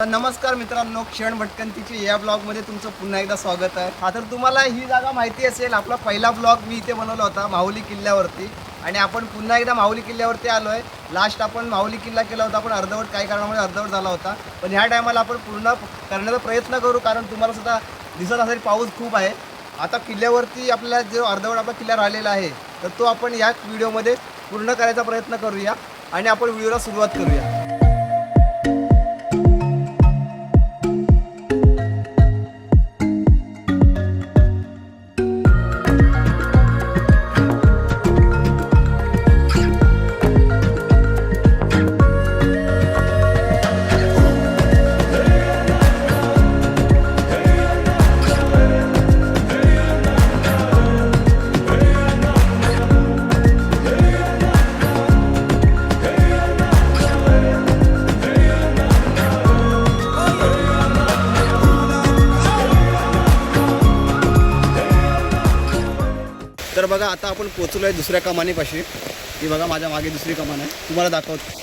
नमस्कार मित्रांनो, क्षण भटकंतीचे या ब्लॉगमध्ये तुमचं पुन्हा एकदा स्वागत आहे. हा तर तुम्हाला ही जागा माहिती असेल, आपला पहिला ब्लॉग मी इथे बनवला होता माहुली किल्ल्यावरती. आणि आपण पुन्हा एकदा माहुली किल्ल्यावरती आलो आहे. लास्ट आपण माहुली किल्ला केला होता, पण अर्धवट काही कारणामुळे अर्धवट झाला होता. पण ह्या टायमाला आपण पूर्ण करण्याचा प्रयत्न करू, कारण तुम्हाला सुद्धा दिसत असेल पाऊस खूप आहे. आता किल्ल्यावरती आपल्याला जो अर्धवट आपला किल्ला राहिलेला आहे, तर तो आपण या व्हिडिओमध्ये पूर्ण करायचा प्रयत्न करूया आणि आपण व्हिडिओला सुरुवात करूया. तर बघा, आता आपण पोचलो आहे दुसऱ्या कमानीपाशी. ही बघा माझ्या मागे दुसरी कमान आहे, तुम्हाला दाखवतो.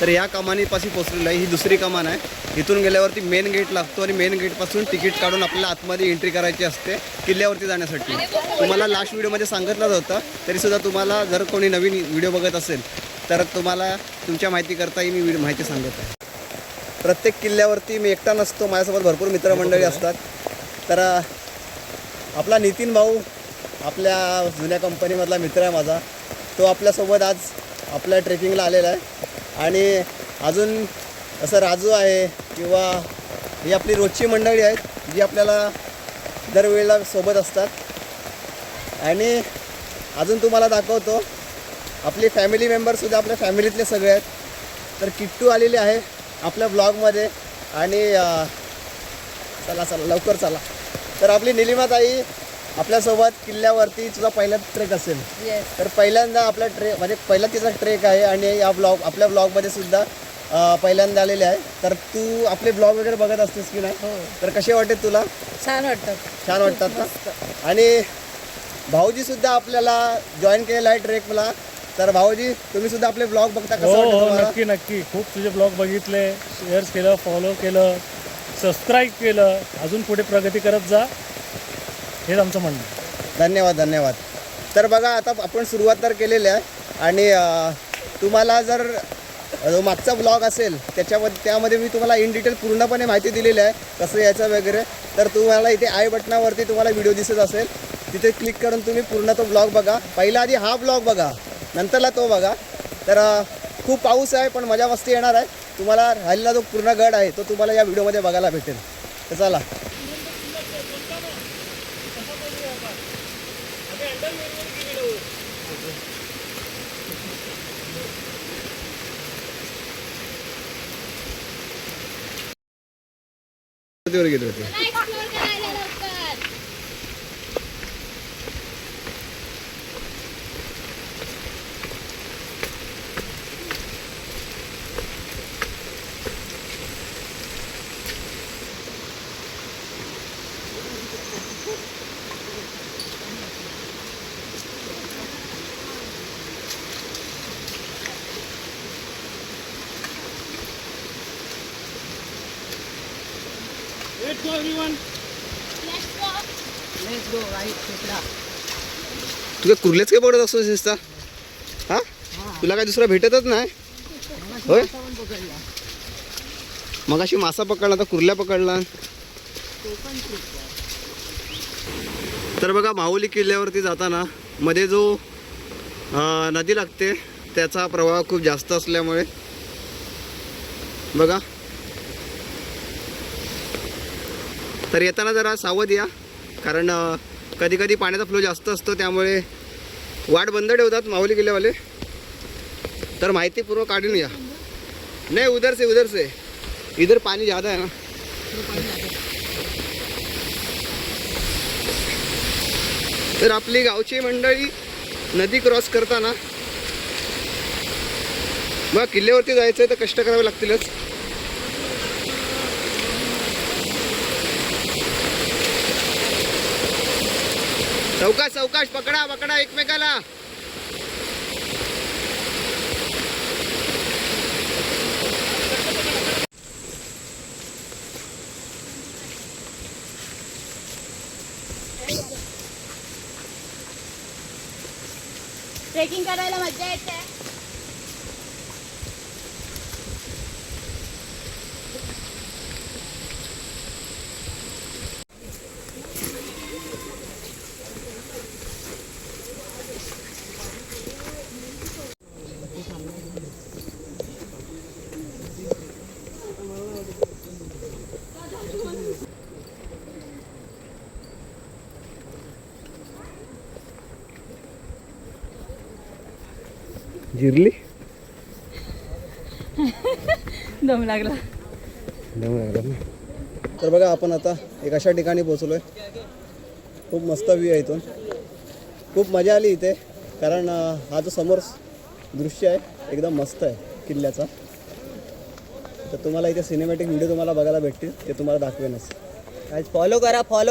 तर या कमानीपाशी पोचलेलं आहे. ही दुसरी कमान आहे. इथून गेल्यावरती मेन गेट लागतो आणि मेन गेटपासून तिकीट काढून आपल्याला आतमध्ये एंट्री करायची असते किल्ल्यावरती जाण्यासाठी. तुम्हाला लास्ट व्हिडिओमध्ये सांगितलंच होतं, तरीसुद्धा तुम्हाला जर कोणी नवीन व्हिडिओ बघत असेल तर तुम्हाला तुमच्या माहितीकरताही मी माहिती सांगत आहे. प्रत्येक किल्ल्यावरती मी एकटा नसतो, माझ्यासोबत भरपूर मित्रमंडळी असतात. तर आपला नितीन भाऊ, आपल्या जुन्या कंपनीमधला मित्र आहे माझा, तो आपल्यासोबत आज आपल्या ट्रेकिंगला आलेला आहे. आणि अजून असं राजू आहे, किंवा ही आपली रोजची मंडळी आहेत जी आपल्याला दरवेळेला सोबत असतात. आणि अजून तुम्हाला दाखवतो, आपली फॅमिली मेंबरसुद्धा आपल्या फॅमिलीतले सगळे आहेत. तर किट्टू आलेली आहे आपल्या ब्लॉगमध्ये. आणि चला चला लवकर चला. तर आपली निलिमाताई आपल्यासोबत किल्ल्यावरती तुझा पहिला ट्रेक असेल. तर पहिल्यांदा आपला म्हणजे पहिला तिचा ट्रेक आहे. आणि या आपल्या ब्लॉगमध्ये सुद्धा पहिल्यांदा आलेले आहे. तर तू आपले ब्लॉग वगैरे बघत असतेस की नाही? तर कसे वाटते तुला? छान वाटतात. छान वाटतात ना? आणि भाऊजीसुद्धा आपल्याला जॉईन केलेला आहे ट्रेकला. तर भाऊजी, तुम्ही सुद्धा आपले ब्लॉग बघता, कसं वाटतं तुम्हाला? नक्की नक्की. खूप तुझे ब्लॉग बघितले, शेअर केलं, फॉलो केलं, सबस्क्राईब केलं. अजून पुढे प्रगती करत जा, हेच आमचं म्हणणं. धन्यवाद धन्यवाद. तर बघा, आता आपण सुरुवात तर केलेली आहे. आणि तुम्हाला जर जो मागचा ब्लॉग असेल त्यामध्ये मी तुम्हाला इन डिटेल पूर्णपणे माहिती दिलेली आहे, कसं यायचं वगैरे. तर तुम्हाला इथे आय बटनावरती तुम्हाला व्हिडिओ दिसत असेल, तिथे क्लिक करून तुम्ही पूर्ण तो ब्लॉग बघा. पहिला आधी हा ब्लॉग बघा, नंतरला तो बघा. तर खूप पाऊस आहे, पण मजा मस्ती येणार आहे. तुम्हाला राहिलेला जो पूर्ण गड आहे तो तुम्हाला या व्हिडिओमध्ये बघायला भेटेल. तर चला. गेले होते. Let's go everyone. Let's go right तिकडा. तुझ्या कुर्लेच काय पडत असतो शिस्ता? हा, तुला काय दुसरा भेटतच नाही होय? मग अशी मासा पकडला, तर कुर्ल्या पकडला. तर बघा, माहुली किल्ल्यावरती जाताना मध्ये जो नदी लागते त्याचा प्रवाह खूप जास्त असल्यामुळे बघा, तर येताना जरा सावध या, कारण कधी कधी पाण्याचा फ्लो जास्त असतो, त्यामुळे वाट बंद ठेवतात माहुली किल्ल्यावाले. तर माहितीपूर्वक काढून या. नाही, उधर से इधर पाणी ज़्यादा है ना. तर आपली गावची मंडळी नदी क्रॉस करताना बघा, किल्ल्यावरती जायचं आहे तर कष्ट करावे लागतीलच. सावकाश सावकाश, पकडा पकडा एकमेकाला. ट्रेकिंग करायला मजा येते. जिरली दम लागला. तर बघा आपण आता एक अशा ठिकाणी पोहोचलो आहे. खूप मस्त व्ह्यू आहे इथून. खूप मजा आली इथे कारण हा जो समोर दृश्य आहे एकदम मस्त आहे किल्ल्याचा. तर तुम्हाला इथे सिनेमॅटिक व्हिडिओ तुम्हाला बघायला भेटतील ते तुम्हाला दाखवेनच. गाइस फॉलो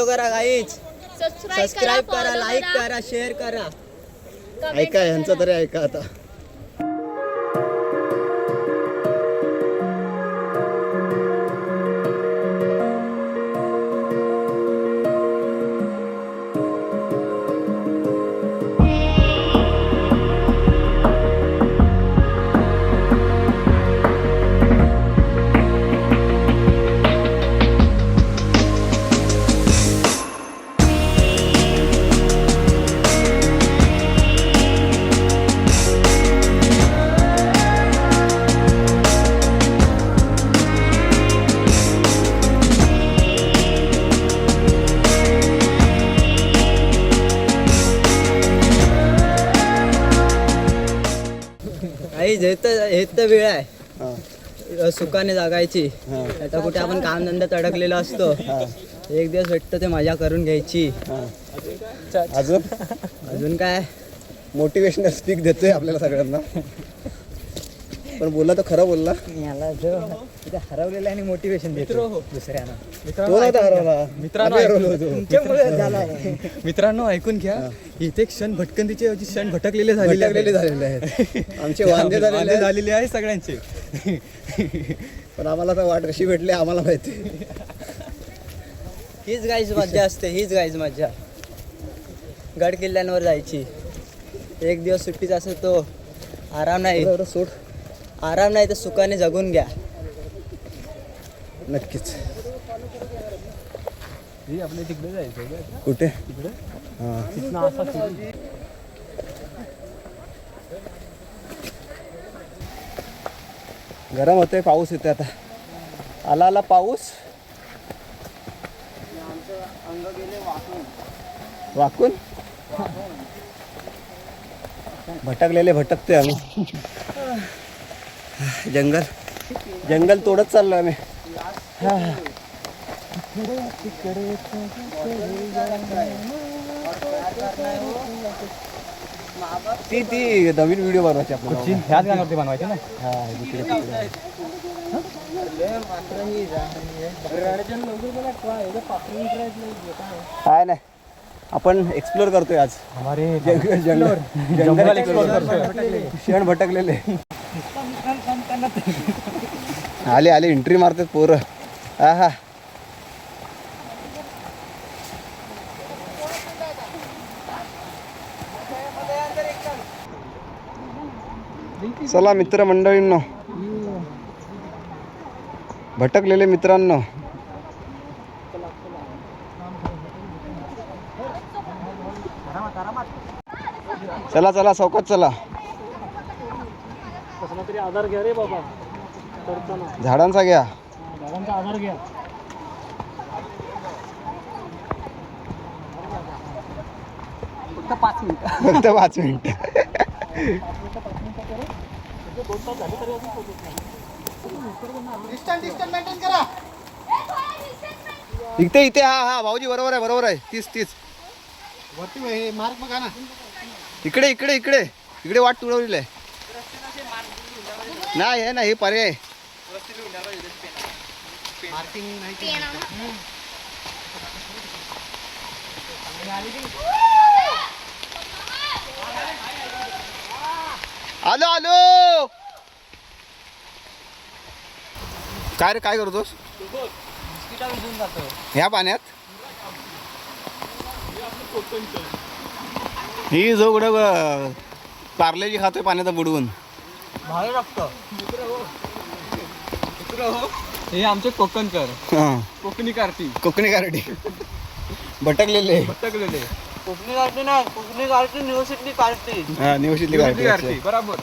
करा गाइस. सबस्क्राइब करा, लाईक करा, शेअर करा. ऐका ह्यांचं तरी ऐका आता. गाइस हे तर वेळ आहे हां सुखाने जगायची. हां आता कुठे आपण कामधंद्यात अडकलेलो असतो. हां एक दिवस भेटतो ते मजा करून घ्यायची. हां. अजून अजून काय मोटिवेशनल स्पीक देतोय आपल्याला सगळ्यांना. पण बोलला तर खरं बोलला. याला जो इथे हरवलेला आणि मोटिवेशन देतो दुसऱ्यांना. तो नव्हता हरवला. आम्ही हरवलो होतो. तुमच्यामुळे झाला. मित्रांनो ऐकून घ्या, इथे क्षण भटकंतीचे ऐवजी क्षण भटकलेले झालेले भटकलेले झालेले आहेत. आमचे वांदे झालेले आहेत. झालेले आहे सगळ्यांचे. पण आम्हाला तर वाट कशी भेटली आम्हाला माहिती. हीच गाईज मज्जा असते. हीच गाईज मज्जा गड किल्ल्यांवर जायची. एक दिवस सुट्टीचा असतो तो आराम नाही. एवढं सोड. आराम नाही तर सुखाने जगून घ्या. नक्कीच. आपल्या तिकडे जायचं कुठे तिकडे हां गरम होतंय. पाऊस येते आता. आला आला पाऊस. वाकून भटकलेले भटकते आम्ही. जंगल तोडत चाललो आम्ही. ती नवीन व्हिडिओ बनवायची आपल्याला. ह्याच गाण्यावरती बनवायचे ना. काय नाही आपण एक्सप्लोर करतोय आज. हमारे जंगल क्षण भटकलेले. आले एंट्री मारतात पोरं. हा हा चला मित्रमंडळींनो, भटकलेले मित्रांनो, चला चला सावकाश चला. कसला तरी आधार घ्या रे बाबा. करताना झाडांचा घ्या. झाडांचा आधार घ्या. फक्त 5 मिनिटं. फक्त 5 मिनिटं. इथे इथे हा हा भाऊजी बरोबर आहे. 30 वरती मार्क बघा ना. इकडे वाट तुडवलेली आहे. नाही हे ना हे पर्याय. आलो काय रे काय करतोस ह्या पाण्यात? ही जो पार्लेजी खातोय पाण्यात बुडवून. भारी लागतं. हे आमचे कोकणकर, हां कोकणी कार्टी. कोकणी गारडी भटकलेले. कोकणी कार्टी ना, कोकणी कार्टी युनिव्हर्सिटी कार्टी. हां निवशितली गारडी. बरोबर.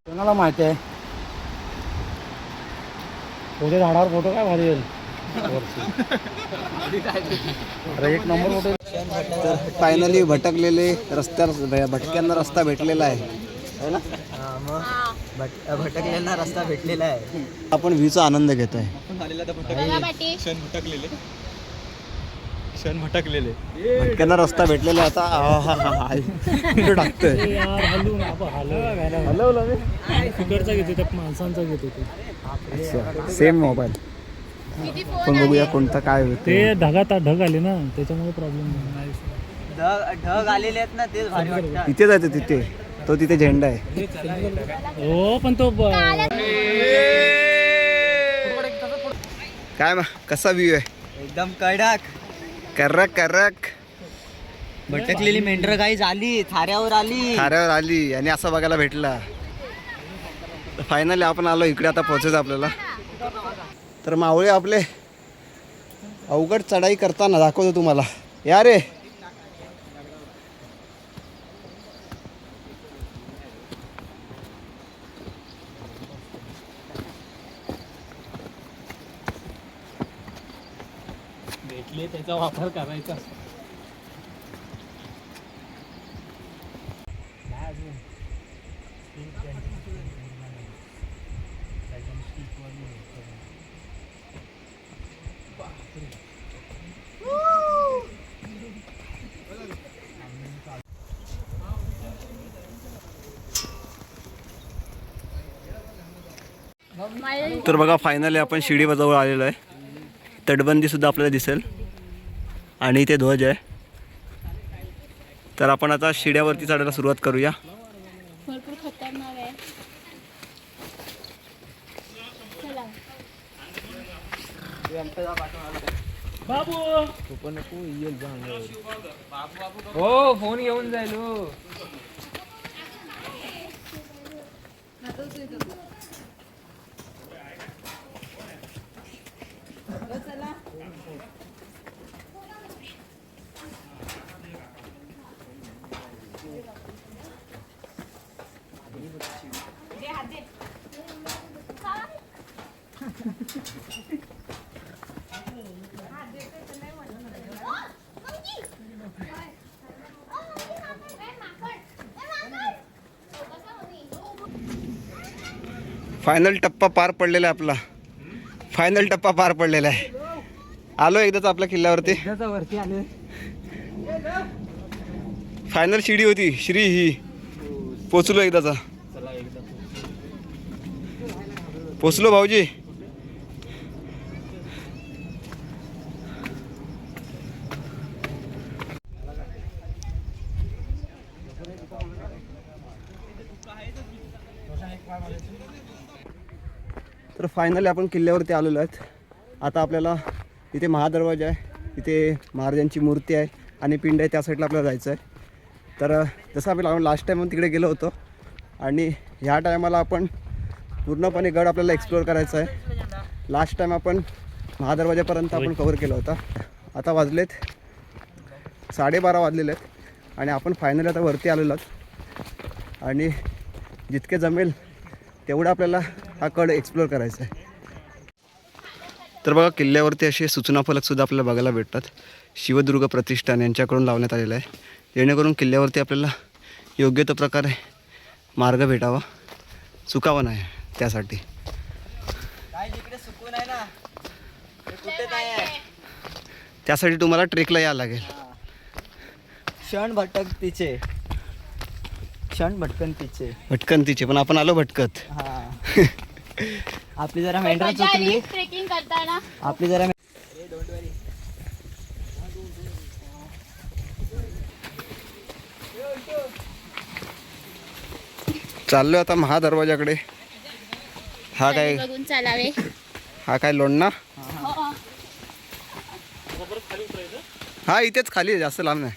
कोणाला माहिती आहे तुझ्या झाडावर फोटो काय भारी येईल. अरे एक नंबर फोटो. तर फायनली भटकलेले रस्त्यावर भटक्यांना रस्ता भेटलेला आहे ना. हा मग भटकलेला रस्ता भेटलेला आहे. आपण व्ह्यूचा आनंद घेतोय. बघा पाटी. क्षण भटकलेले. भटक्यांना रस्ता भेटलेला आहे आता. कुठं टाकतोय यार हलवून हलवलं तिकडचा घेतो त्या माणसांचा घेतो ते. Same mobile. किती पण फोन बघूया कोणता काय होतं. ते ढग आले ना त्याच्यामुळे प्रॉब्लेम नाही. ढग आलेले आहेत ना, तेच भारी वाटतं. तिथे जायचं तिथे. तो तिथे झेंडा आहे. हो पण तो काय कसा व्ह्यू आहे. एकदम कडक. करक करक. भटकलेली मेंढर काही झाली, थाऱ्यावर आली. थाऱ्यावर आली आणि असं बघायला भेटला. फायनली आपण आलो इकडे. आता पोहोचायचं आपल्याला. तर मावळे आपले अवघड चढाई करताना दाखवतो तुम्हाला. या रे. भेटले त्याचा वापर करायचा. तर बघा फायनली आपण शिडीजवळ आलेलो आहे. तटबंदी सुद्धा आपल्याला दिसेल आणि इथे ध्वज आहे. तर आपण आता शिड्यावरती चढायला सुरुवात करूया. भरपूर खतरनाक आहे. चला. बाबू हो फोन घेऊन जाईल. फायनल टप्पा पार पडलेला आहे आपला. फायनल टप्पा पार पडलेला आहे. आलो एकदाच आपल्या किल्ल्यावरती. वरती आले. फायनल शिडी होती श्री ही. पोचलो एकदाचा. पोचलो भाऊजी. तर फायनली आपण किल्ल्यावरती आलेलो आहेत. आता आपल्याला इथे महादरवाजा आहे. इथे महाराजांची मूर्ती आहे आणि पिंड आहे. त्या साईडला आपल्याला जायचं आहे. तर जसं आपण लास्ट टाईम तिकडे गेलो होतो आणि ह्या टायमाला आपण पूर्णपणे गड आपल्याला एक्सप्लोअर करायचा आहे. लास्ट टाईम आपण महादरवाजापर्यंत आपण कवर केला होता. आता वाजलेत 12:30 वाजलेले आहेत आणि आपण फायनली आता वरती आलेलो आहोत आणि जितके जमेल तेवढं आपल्याला हा गड एक्सप्लोअर करायचा आहे. तर बघा किल्ल्यावरती असे सूचना फलकसुद्धा आपल्याला बघायला भेटतात. शिवदुर्ग प्रतिष्ठान यांच्याकडून लावण्यात आलेलं आहे, जेणेकरून किल्ल्यावरती आपल्याला योग्य तो प्रकारे मार्ग भेटावा, चुकावा नाही त्यासाठी. काय जिकडे सुकून आहे ना ते कुठे नाही आहे. त्यासाठी तुम्हाला ट्रेकला यावं लागेल. क्षण भटकंतीचे भटकंतीचे पण आपण आलो भटकत. हा आपली जरा मेंढर चुकली. ट्रेकिंग करताना आपली जरा चाललोय आता महादरवाजाकडे. हा काय बघून चालावे. हा काय लोणना? हो. हा इथेच खाली आहे, जास्त लांब नाही.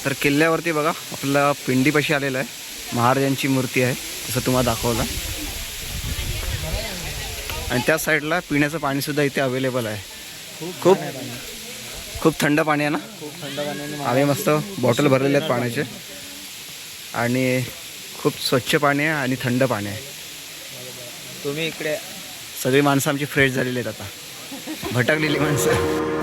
तर किल्ल्यावरती बघा आपला पिंडीपाशी आलेला आहे. महाराजांची मूर्ती आहे तसं तुम्हाला दाखवलं. आणि त्या साईडला पिण्याचं पाणी सुद्धा इथे अवेलेबल आहे. खूप खूप थंड पाणी आहे ना. खूप थंड पाण्याने आम्ही मस्त बॉटल भरलेले आहेत पाण्याचे. आणि खूप स्वच्छ पाणी आहे आणि थंड पाणी आहे. तुम्ही इकडे सगळी माणसं आमची फ्रेश झालेली आहेत आता. भटकलेली माणसं.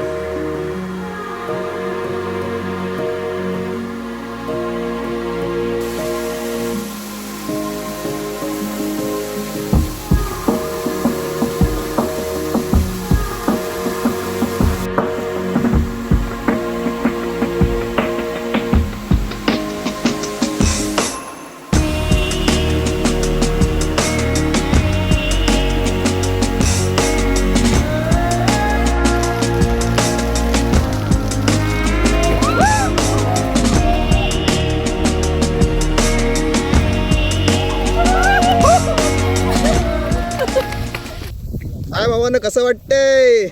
काय भावानं कसं वाटतंय?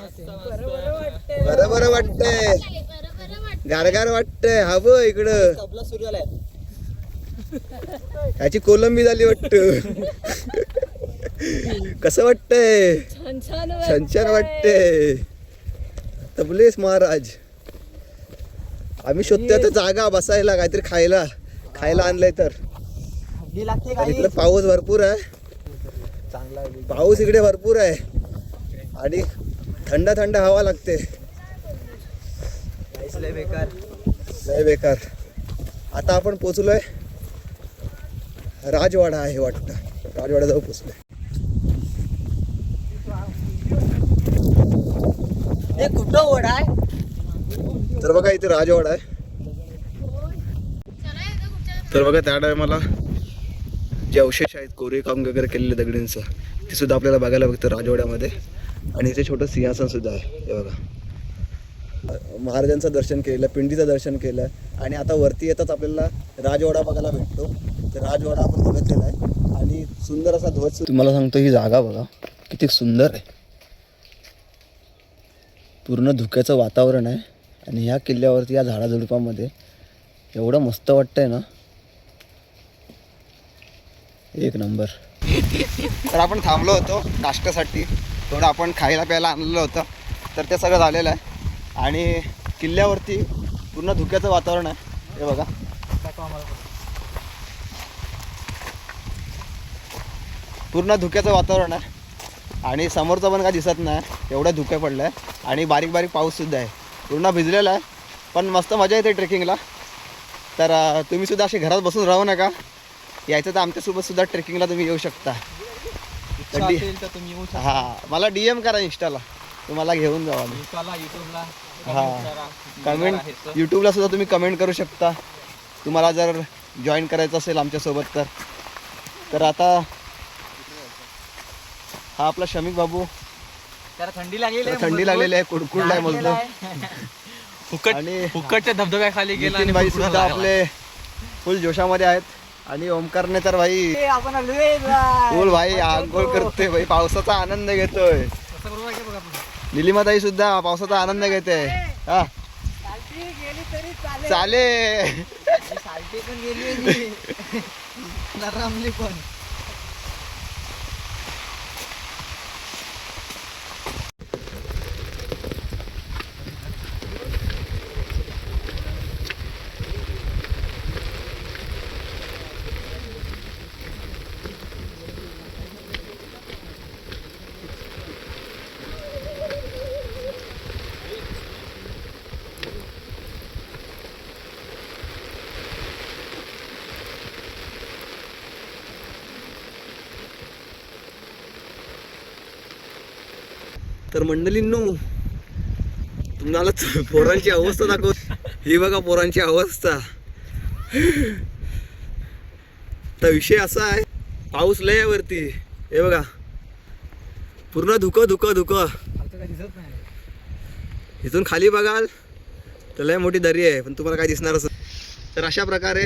बरं बरं वाटतंय, गारगार वाटतंय. हा बघ इकडं तबला सुरू झालाय. ह्याची कोलंबी झाली वाटत. कसं वाटतंय? छान छान वाटतंय. तबलेस महाराज. आम्ही शोधतोय आता जागा बसायला, काहीतरी खायला आणलंय. तर लागते इकडे पाऊस भरपूर आहे. चांगला पाऊस इकडे भरपूर आहे आणि थंड थंड हवा लागते. लय बेकार. लय बेकार. आता आपण पोचलोय राजवाडा आहे वाटतं. राजवाड्याजवळ पोचलोय. हे कुठं ओढ आहे? तर बघा इथे राजवाडा आहे. तर बघा त्या टायमाला जे अवशेष आहेत कोरीव काम वगैरे केलेले दगडींचं ते सुद्धा आपल्याला बघायला भेटतं राजवाड्यामध्ये. आणि इथे छोटं सिंहासन सुद्धा आहे. हे बघा महाराजांचं दर्शन केलं, पिंडीचं दर्शन केलं आणि आता वरती येताच आपल्याला राजवाडा बघायला भेटतो. तर राजवाडा आपण बघितलेला आहे आणि सुंदर असा ध्वज. तुम्हाला सांगतो ही जागा बघा किती सुंदर आहे. पूर्ण धुक्याचं वातावरण आहे आणि ह्या किल्ल्यावरती या झाडाझुडपामध्ये एवढं मस्त वाटतंय ना, एक नंबर. तर आपण थांबलो होतो नाश्त्यासाठी. थोडं आपण खायला प्यायला आणलेलं होतं. तर ते सगळं झालेलं आहे आणि किल्ल्यावरती पूर्ण धुक्याचं वातावरण आहे. हे बघा पूर्ण धुक्याचं वातावरण आहे आणि समोरचं पण काय दिसत नाही, एवढं धुकं पडलं आहे. आणि बारीक बारीक पाऊससुद्धा आहे. पूर्ण भिजलेला आहे पण मस्त मजा येते ट्रेकिंगला. तर तुम्ही सुद्धा असे घरात बसून राहू नका. यायचं तर आमच्यासोबत सुद्धा ट्रेकिंगला तुम्ही येऊ शकता. हां मला DM करा इंस्टाला, तुम्हाला घेऊन जाऊ आम्ही. हां कमेंट यूट्यूबला सुद्धा तुम्ही कमेंट करू शकता तुम्हाला जर जॉईन करायचं असेल आमच्यासोबत तर. तर आता हा आपला शमिक बाबू. त्याला थंडी लागलेली आहे, कुडकुडलाय मजलो. आणि फुकटच्या धबधब्याखाली गेला नितीन भाई सुद्धा आपले फुल जोशामध्ये आहेत. आणि ओमकारने तर भाई फुल भाई आंघोळ करतोय भाई, पावसाचा आनंद घेतोय. निलिमाताई सुद्धा पावसाचा आनंद घेते. हा चाले पण गेली नरामली पण. तर मंडळींनो तुम्हाला पोरांची अवस्था दाखव. ही बघा पोरांची अवस्था. तर विषय असा आहे, पाऊस लय वरती. हे बघा पूर्ण धुकं धुकं धुकं. इथून खाली बघाल तर लय मोठी दरी आहे, पण तुम्हाला काय दिसणारच. तर अशा प्रकारे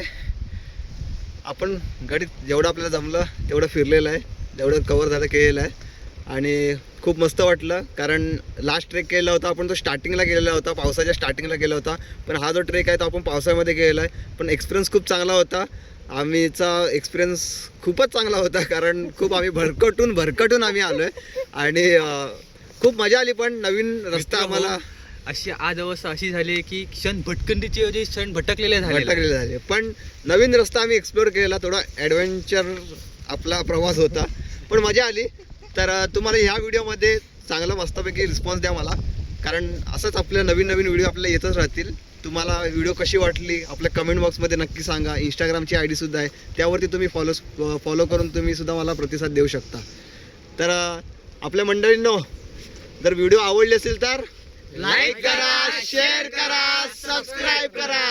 आपण गाडीत जेवढं आपल्याला जमलं तेवढं फिरलेलं आहे, जेवढं कवर झालं केलेलं आहे. आणि खूप मस्त वाटलं, कारण लास्ट ट्रेक केला होता आपण तो स्टार्टिंगला केलेला होता, पावसाच्या स्टार्टिंगला केला होता. पण हा जो ट्रेक आहे तो आपण पावसाळ्यामध्ये केलेला आहे. पण एक्सपिरियन्स खूप चांगला होता. आम्हीचा एक्सपिरियन्स खूपच चांगला होता, कारण खूप आम्ही भरकटून आम्ही आलो आहे. आणि खूप मजा आली. पण नवीन रस्ता आम्हाला अशी आज अवस्था अशी झाली की क्षण भटकंतीचे ऐवजी क्षण भटकलेले झाले. पण नवीन रस्ता आम्ही एक्सप्लोअर केला, थोडा ॲडव्हेंचर आपला प्रवास होता, पण मजा आली. तर तुम्हाला ह्या व्हिडिओमध्ये चांगला मस्तपैकी रिस्पॉन्स द्या मला, कारण असंच आपल्या नवीन व्हिडिओ आपल्याला येतच राहतील. तुम्हाला व्हिडिओ कशी वाटली आपल्या कमेंट बॉक्समध्ये नक्की सांगा. इंस्टाग्रामची ID सुद्धा आहे, त्यावरती तुम्ही फॉलो करून तुम्ही सुद्धा मला प्रतिसाद देऊ शकता. तर आपल्या मंडळींनो, जर व्हिडिओ आवडले असेल तर लाईक करा, शेअर करा, सबस्क्राईब करा.